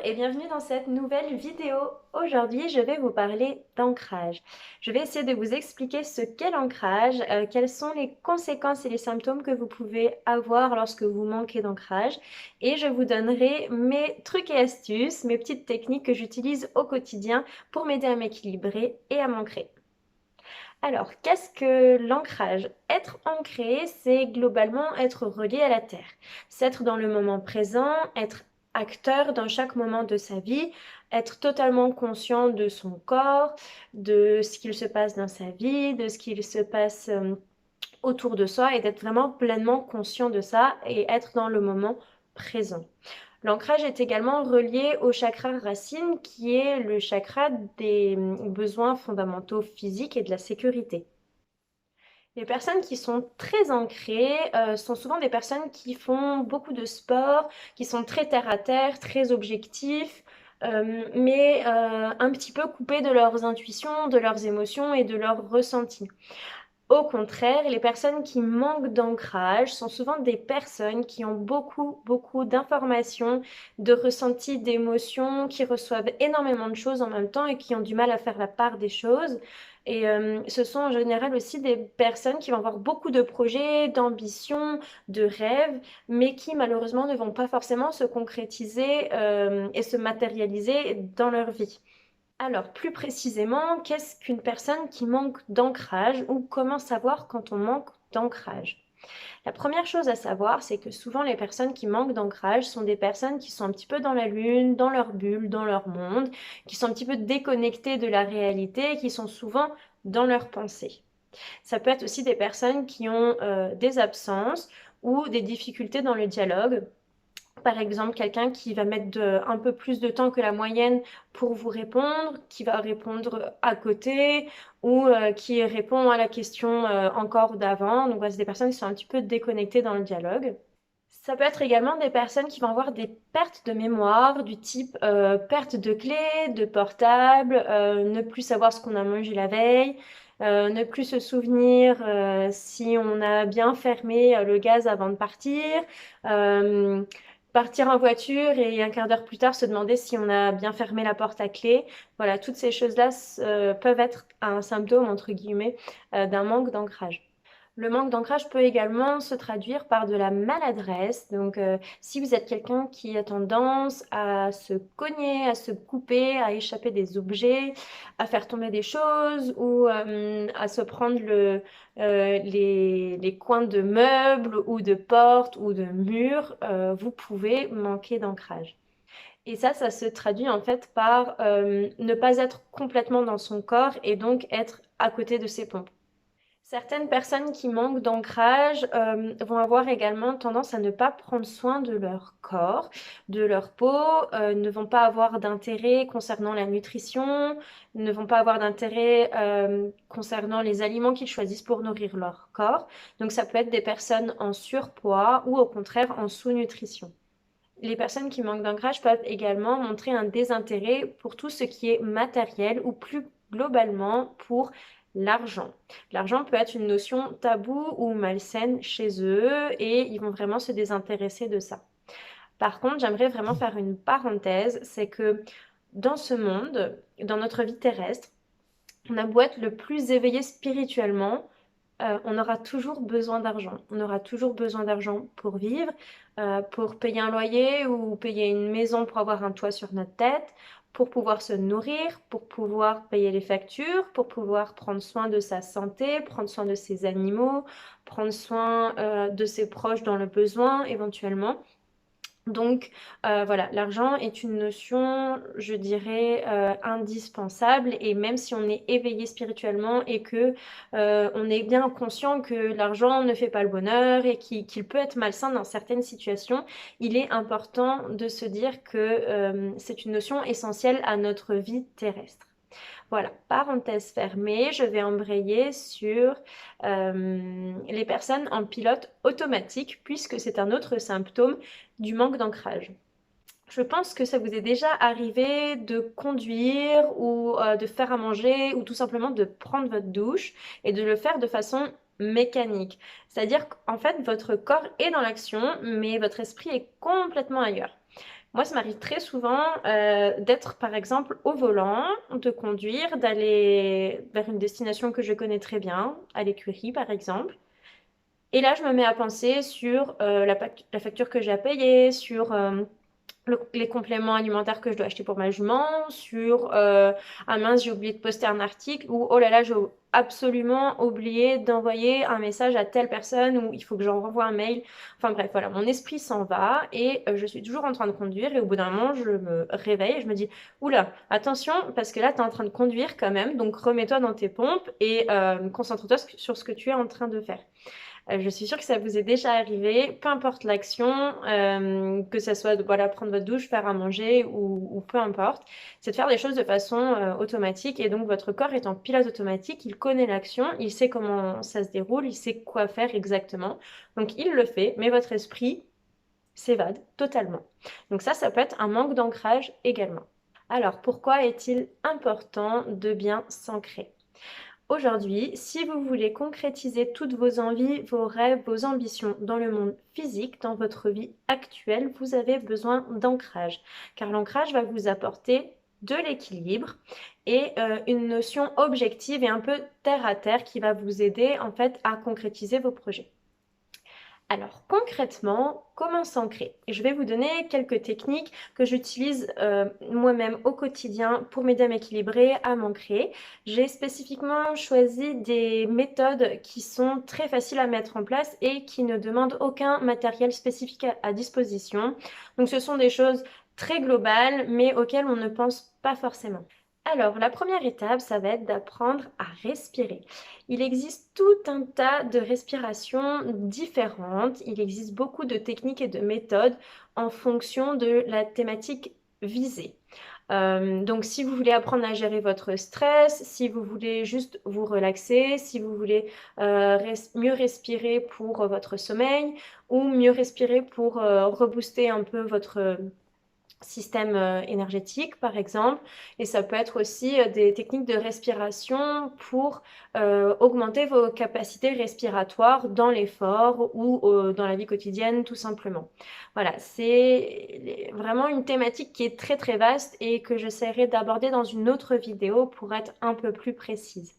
et bienvenue dans cette nouvelle vidéo. Aujourd'hui, je vais vous parler d'ancrage. Je vais essayer de vous expliquer ce qu'est l'ancrage, quelles sont les conséquences et les symptômes que vous pouvez avoir lorsque vous manquez d'ancrage. Et je vous donnerai mes trucs et astuces, mes petites techniques que j'utilise au quotidien pour m'aider à m'équilibrer et à m'ancrer. Alors, qu'est-ce que l'ancrage? Être ancré, c'est globalement être relié à la terre. C'est être dans le moment présent, être acteur dans chaque moment de sa vie, être totalement conscient de son corps, de ce qu'il se passe dans sa vie, de ce qu'il se passe autour de soi et d'être vraiment pleinement conscient de ça et être dans le moment présent. L'ancrage est également relié au chakra racine qui est le chakra des besoins fondamentaux physiques et de la sécurité. Les personnes qui sont très ancrées sont souvent des personnes qui font beaucoup de sport, qui sont très terre à terre, très objectifs, mais un petit peu coupées de leurs intuitions, de leurs émotions et de leurs ressentis. Au contraire, les personnes qui manquent d'ancrage sont souvent des personnes qui ont beaucoup d'informations, de ressentis, d'émotions, qui reçoivent énormément de choses en même temps et qui ont du mal à faire la part des choses. Et ce sont en général aussi des personnes qui vont avoir beaucoup de projets, d'ambitions, de rêves, mais qui malheureusement ne vont pas forcément se concrétiser et se matérialiser dans leur vie. Alors, plus précisément, qu'est-ce qu'une personne qui manque d'ancrage ou comment savoir quand on manque d'ancrage? La première chose à savoir, c'est que souvent les personnes qui manquent d'ancrage sont des personnes qui sont un petit peu dans la lune, dans leur bulle, dans leur monde, qui sont un petit peu déconnectées de la réalité, qui sont souvent dans leurs pensées. Ça peut être aussi des personnes qui ont des absences ou des difficultés dans le dialogue. Par exemple, quelqu'un qui va mettre un peu plus de temps que la moyenne pour vous répondre, qui va répondre à côté ou qui répond à la question encore d'avant. Donc, voilà, c'est des personnes qui sont un petit peu déconnectées dans le dialogue. Ça peut être également des personnes qui vont avoir des pertes de mémoire du type perte de clés, de portable, ne plus savoir ce qu'on a mangé la veille, ne plus se souvenir si on a bien fermé le gaz avant de partir, euh, partir en voiture et un quart d'heure plus tard se demander si on a bien fermé la porte à clé. Voilà, toutes ces choses-là peuvent être un symptôme, entre guillemets, d'un manque d'ancrage. Le manque d'ancrage peut également se traduire par de la maladresse. Donc, si vous êtes quelqu'un qui a tendance à se cogner, à se couper, à échapper des objets, à faire tomber des choses ou à se prendre les coins de meubles ou de portes ou de murs, vous pouvez manquer d'ancrage. Et ça se traduit en fait par ne pas être complètement dans son corps et donc être à côté de ses pompes. Certaines personnes qui manquent d'ancrage vont avoir également tendance à ne pas prendre soin de leur corps, de leur peau, ne vont pas avoir d'intérêt concernant la nutrition, ne vont pas avoir d'intérêt concernant les aliments qu'ils choisissent pour nourrir leur corps. Donc ça peut être des personnes en surpoids ou au contraire en sous-nutrition. Les personnes qui manquent d'ancrage peuvent également montrer un désintérêt pour tout ce qui est matériel ou plus globalement pour l'argent. L'argent peut être une notion taboue ou malsaine chez eux et ils vont vraiment se désintéresser de ça. Par contre, j'aimerais vraiment faire une parenthèse, c'est que dans ce monde, dans notre vie terrestre, on a beau être le plus éveillé spirituellement, on aura toujours besoin d'argent. On aura toujours besoin d'argent pour vivre, pour payer un loyer ou payer une maison pour avoir un toit sur notre tête, pour pouvoir se nourrir, pour pouvoir payer les factures, pour pouvoir prendre soin de sa santé, prendre soin de ses animaux, prendre soin de ses proches dans le besoin éventuellement. Donc voilà, l'argent est une notion, je dirais, indispensable et même si on est éveillé spirituellement et que on est bien conscient que l'argent ne fait pas le bonheur et qu'il peut être malsain dans certaines situations, il est important de se dire que c'est une notion essentielle à notre vie terrestre. Voilà, parenthèse fermée, je vais embrayer sur les personnes en pilote automatique puisque c'est un autre symptôme du manque d'ancrage. Je pense que ça vous est déjà arrivé de conduire ou de faire à manger ou tout simplement de prendre votre douche et de le faire de façon mécanique. C'est-à-dire qu'en fait, votre corps est dans l'action, mais votre esprit est complètement ailleurs. Moi, ça m'arrive très souvent d'être, par exemple, au volant, de conduire, d'aller vers une destination que je connais très bien, à l'écurie, par exemple. Et là, je me mets à penser sur la facture que j'ai à payer, sur les compléments alimentaires que je dois acheter pour ma jument, sur ah mince, j'ai oublié de poster un article, ou oh là là, j'ai absolument oublié d'envoyer un message à telle personne, ou il faut que j'en renvoie un mail. Enfin bref, voilà, mon esprit s'en va et je suis toujours en train de conduire et au bout d'un moment, je me réveille et je me dis, oula, attention, parce que là, tu es en train de conduire quand même, donc remets-toi dans tes pompes et concentre-toi sur ce que tu es en train de faire. Je suis sûre que ça vous est déjà arrivé, peu importe l'action, que ça soit de voilà, prendre votre douche, faire à manger ou peu importe, c'est de faire des choses de façon automatique et donc votre corps est en pilote automatique, il connaît l'action, il sait comment ça se déroule, il sait quoi faire exactement, donc il le fait, mais votre esprit s'évade totalement. Donc ça peut être un manque d'ancrage également. Alors pourquoi est-il important de bien s'ancrer? Aujourd'hui, si vous voulez concrétiser toutes vos envies, vos rêves, vos ambitions dans le monde physique, dans votre vie actuelle, vous avez besoin d'ancrage. Car l'ancrage va vous apporter de l'équilibre et une notion objective et un peu terre à terre qui va vous aider en fait à concrétiser vos projets. Alors concrètement, comment s'ancrer? Je vais vous donner quelques techniques que j'utilise moi-même au quotidien pour m'aider à m'équilibrer, à m'ancrer. J'ai spécifiquement choisi des méthodes qui sont très faciles à mettre en place et qui ne demandent aucun matériel spécifique à disposition. Donc ce sont des choses très globales mais auxquelles on ne pense pas forcément. Alors, la première étape, ça va être d'apprendre à respirer. Il existe tout un tas de respirations différentes. Il existe beaucoup de techniques et de méthodes en fonction de la thématique visée. Donc, si vous voulez apprendre à gérer votre stress, si vous voulez juste vous relaxer, si vous voulez mieux respirer pour votre sommeil ou mieux respirer pour rebooster un peu votre système énergétique par exemple, et ça peut être aussi des techniques de respiration pour augmenter vos capacités respiratoires dans l'effort ou dans la vie quotidienne tout simplement. Voilà, c'est vraiment une thématique qui est très très vaste et que j'essaierai d'aborder dans une autre vidéo pour être un peu plus précise.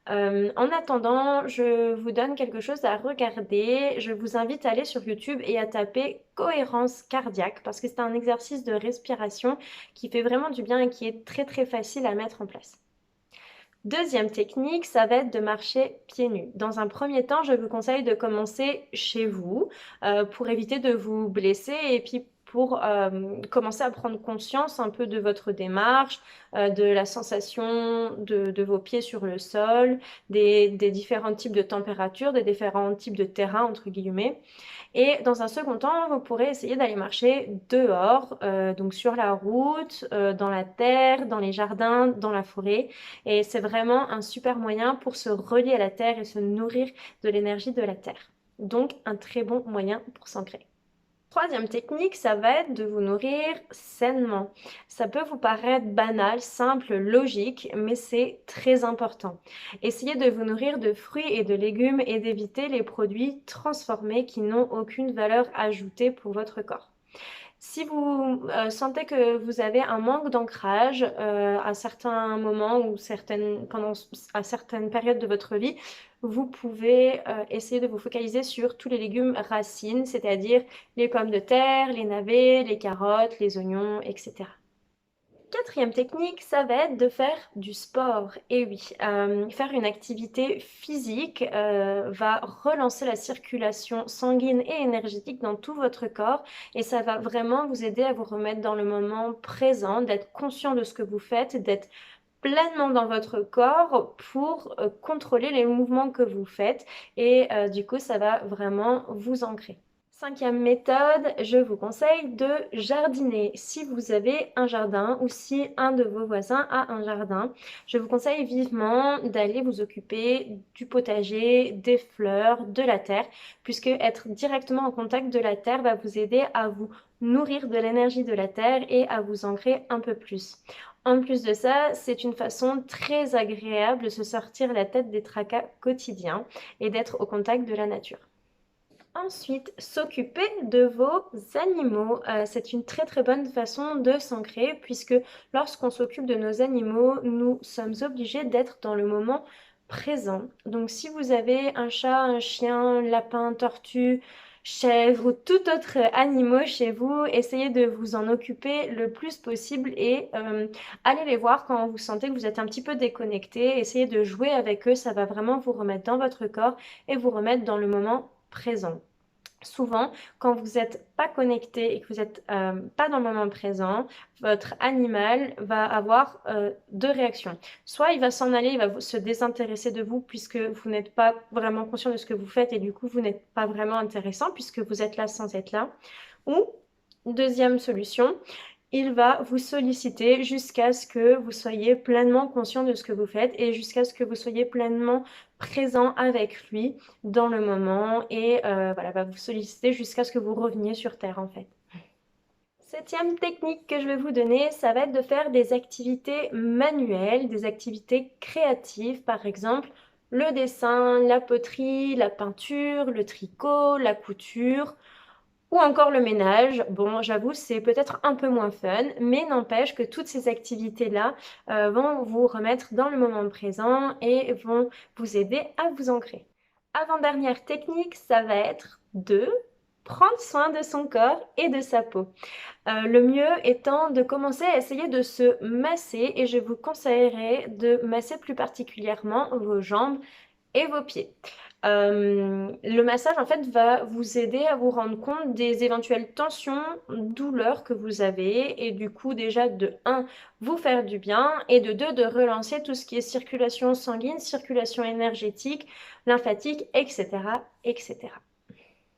En attendant, je vous donne quelque chose à regarder. Je vous invite à aller sur YouTube et à taper cohérence cardiaque parce que c'est un exercice de respiration qui fait vraiment du bien et qui est très très facile à mettre en place. Deuxième technique, ça va être de marcher pieds nus. Dans un premier temps, je vous conseille de commencer chez vous pour éviter de vous blesser et puis pour commencer à prendre conscience un peu de votre démarche, de la sensation de vos pieds sur le sol, des différents types de températures, des différents types de terrain, entre guillemets. Et dans un second temps, vous pourrez essayer d'aller marcher dehors, donc sur la route, dans la terre, dans les jardins, dans la forêt. Et c'est vraiment un super moyen pour se relier à la terre et se nourrir de l'énergie de la terre. Donc un très bon moyen pour s'ancrer. Troisième technique, ça va être de vous nourrir sainement. Ça peut vous paraître banal, simple, logique, mais c'est très important. Essayez de vous nourrir de fruits et de légumes et d'éviter les produits transformés qui n'ont aucune valeur ajoutée pour votre corps. Si vous sentez que vous avez un manque d'ancrage à certains moments ou à certaines périodes de votre vie, vous pouvez essayer de vous focaliser sur tous les légumes racines, c'est-à-dire les pommes de terre, les navets, les carottes, les oignons, etc. Quatrième technique, ça va être de faire du sport. Et oui, faire une activité physique va relancer la circulation sanguine et énergétique dans tout votre corps et ça va vraiment vous aider à vous remettre dans le moment présent, d'être conscient de ce que vous faites, d'être pleinement dans votre corps pour contrôler les mouvements que vous faites et du coup, ça va vraiment vous ancrer. Cinquième méthode, je vous conseille de jardiner. Si vous avez un jardin ou si un de vos voisins a un jardin, je vous conseille vivement d'aller vous occuper du potager, des fleurs, de la terre, puisque être directement en contact de la terre va vous aider à vous nourrir de l'énergie de la terre et à vous ancrer un peu plus. En plus de ça, c'est une façon très agréable de se sortir la tête des tracas quotidiens et d'être au contact de la nature. Ensuite, s'occuper de vos animaux. C'est une très très bonne façon de s'ancrer puisque lorsqu'on s'occupe de nos animaux, nous sommes obligés d'être dans le moment présent. Donc si vous avez un chat, un chien, un lapin, tortue, chèvre ou tout autre animal chez vous, essayez de vous en occuper le plus possible et allez les voir quand vous sentez que vous êtes un petit peu déconnecté. Essayez de jouer avec eux, ça va vraiment vous remettre dans votre corps et vous remettre dans le moment présent. Souvent, quand vous n'êtes pas connecté et que vous n'êtes pas dans le moment présent, votre animal va avoir deux réactions. Soit il va s'en aller, il va se désintéresser de vous puisque vous n'êtes pas vraiment conscient de ce que vous faites et du coup vous n'êtes pas vraiment intéressant puisque vous êtes là sans être là. Ou, deuxième solution, il va vous solliciter jusqu'à ce que vous soyez pleinement conscient de ce que vous faites et jusqu'à ce que vous soyez pleinement présent avec lui dans le moment et voilà, va vous solliciter jusqu'à ce que vous reveniez sur Terre en fait. Septième technique que je vais vous donner, ça va être de faire des activités manuelles, des activités créatives, par exemple le dessin, la poterie, la peinture, le tricot, la couture, ou encore le ménage. Bon, j'avoue, c'est peut-être un peu moins fun, mais n'empêche que toutes ces activités-là vont vous remettre dans le moment présent et vont vous aider à vous ancrer. Avant-dernière technique, ça va être de prendre soin de son corps et de sa peau. Le mieux étant de commencer à essayer de se masser et je vous conseillerais de masser plus particulièrement vos jambes et vos pieds. Le massage en fait va vous aider à vous rendre compte des éventuelles tensions, douleurs que vous avez et du coup déjà de 1 vous faire du bien et de 2 de relancer tout ce qui est circulation sanguine, circulation énergétique, lymphatique, etc., etc.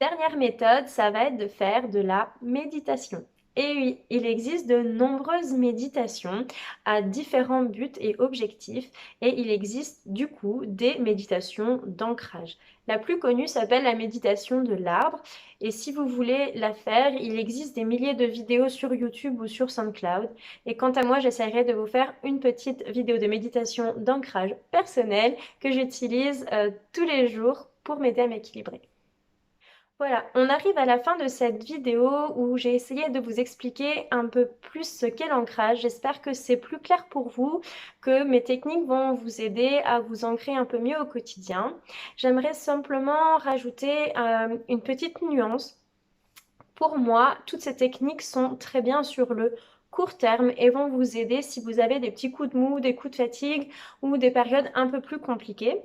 Dernière méthode, ça va être de faire de la méditation. Et oui, il existe de nombreuses méditations à différents buts et objectifs et il existe du coup des méditations d'ancrage. La plus connue s'appelle la méditation de l'arbre et si vous voulez la faire, il existe des milliers de vidéos sur YouTube ou sur SoundCloud et quant à moi, j'essaierai de vous faire une petite vidéo de méditation d'ancrage personnel que j'utilise tous les jours pour m'aider à m'équilibrer. Voilà, on arrive à la fin de cette vidéo où j'ai essayé de vous expliquer un peu plus ce qu'est l'ancrage. J'espère que c'est plus clair pour vous, que mes techniques vont vous aider à vous ancrer un peu mieux au quotidien. J'aimerais simplement rajouter une petite nuance. Pour moi, toutes ces techniques sont très bien sur le court terme et vont vous aider si vous avez des petits coups de mou, des coups de fatigue ou des périodes un peu plus compliquées.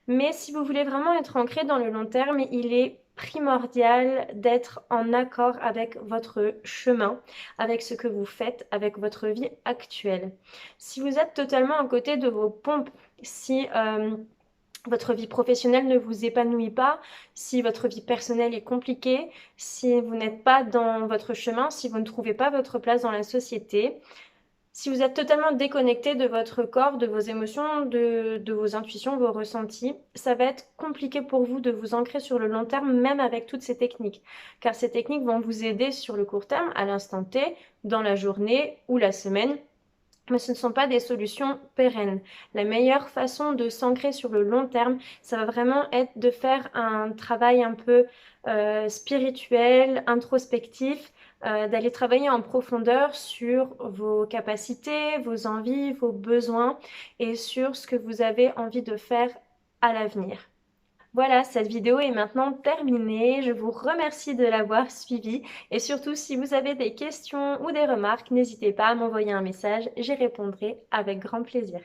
Mais si vous voulez vraiment être ancré dans le long terme, il est primordial d'être en accord avec votre chemin, avec ce que vous faites, avec votre vie actuelle. Si vous êtes totalement à côté de vos pompes, si votre vie professionnelle ne vous épanouit pas, si votre vie personnelle est compliquée, si vous n'êtes pas dans votre chemin, si vous ne trouvez pas votre place dans la société, si vous êtes totalement déconnecté de votre corps, de vos émotions, de vos intuitions, vos ressentis, ça va être compliqué pour vous de vous ancrer sur le long terme, même avec toutes ces techniques. Car ces techniques vont vous aider sur le court terme, à l'instant T, dans la journée ou la semaine, mais ce ne sont pas des solutions pérennes. La meilleure façon de s'ancrer sur le long terme, ça va vraiment être de faire un travail un peu spirituel, introspectif, d'aller travailler en profondeur sur vos capacités, vos envies, vos besoins et sur ce que vous avez envie de faire à l'avenir. Voilà, cette vidéo est maintenant terminée. Je vous remercie de l'avoir suivie et surtout si vous avez des questions ou des remarques, n'hésitez pas à m'envoyer un message, j'y répondrai avec grand plaisir.